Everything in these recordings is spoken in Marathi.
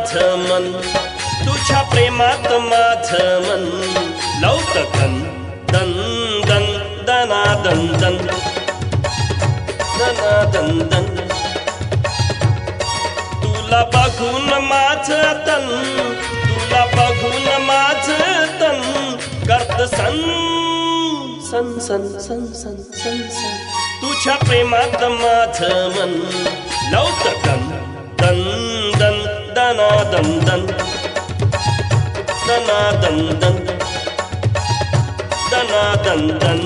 माझं मन, तुझ्या प्रेमात माझं मन लवत दन दन दन दना दन दन दना दन दन. तुला बघून माझं तन, तुला बघून माझं तन करत सन सन सन सन सन सन सन. तुझ्या प्रेमात माझं मन लवत दन दन दन दना दन दन दना दन दन दना दन दन.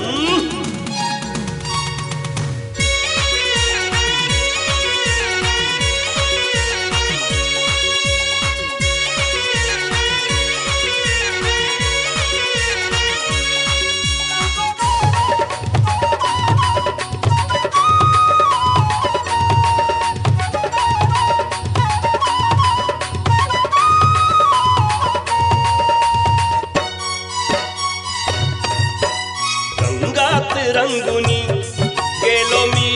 रंगुनी गेलो मी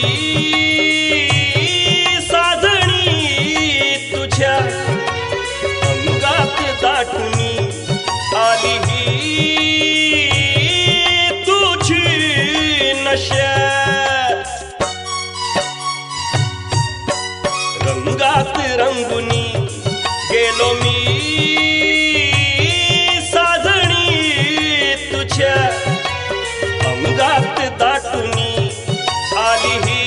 साजणी, तुझ्या अंगात दाटुनी आली ही तुझी नशा. रंगात रंगुनी गेलो मी साजणी, तुझ्या अंगात दाटुनी आली ही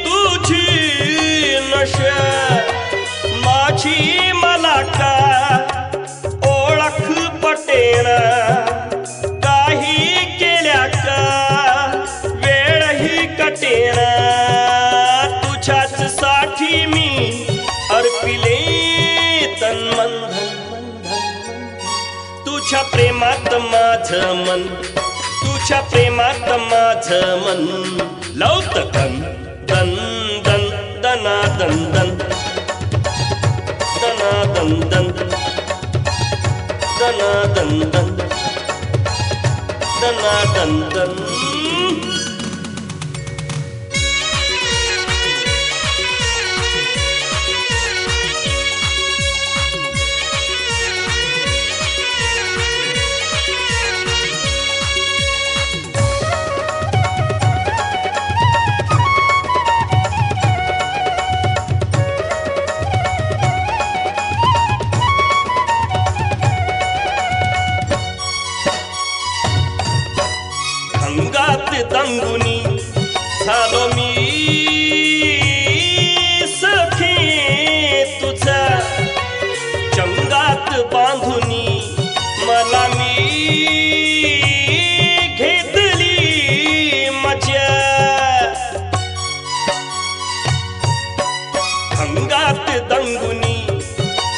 तुझी नशा. माझी मला का ओळख पटेना, काही केल्या का वेळही कटेना. तुझ्याच साठी मी अर्पिले तन मन, तुझ्या प्रेमात माझं मन, तुझ्या प्रेमात माझं मन लवत दन दन दन दना दन दन दना दन दन दना दन दन दना दन दन. अंगात दंगुनी झालो मी सखी, तुझा चंगात बांधुनी मला मी घेतली मजा. अंगात दंगुनी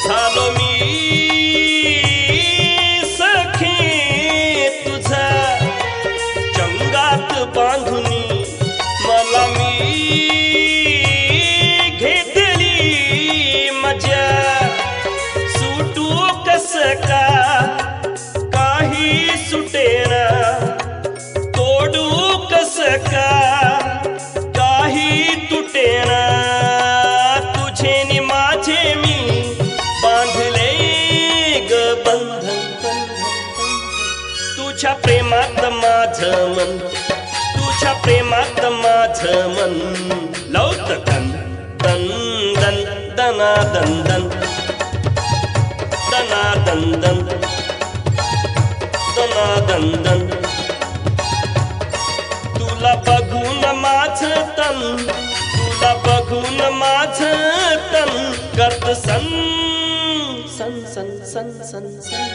झालो मी सखी, तुझा बांधुनी मला मी घेतली मजा. सुटू कस का काही सुटेना, तोडू कस का काही तुटेना. तुझे नि माझे मी बांधले ग बंधन. तुझ्या प्रेमात माझं मन, तुझ्या प्रेमात माझं मन लवत दन दन दन दना दन दन दना दन दन दना दन दन. तुला बघून माझं तन, तुला बघून माझं तन करत सन सन सन सन सन सन.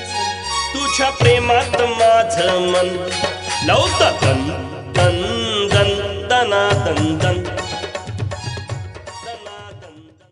तुझ्या प्रेमात माझं मन लवत दन दन दन दना दन दन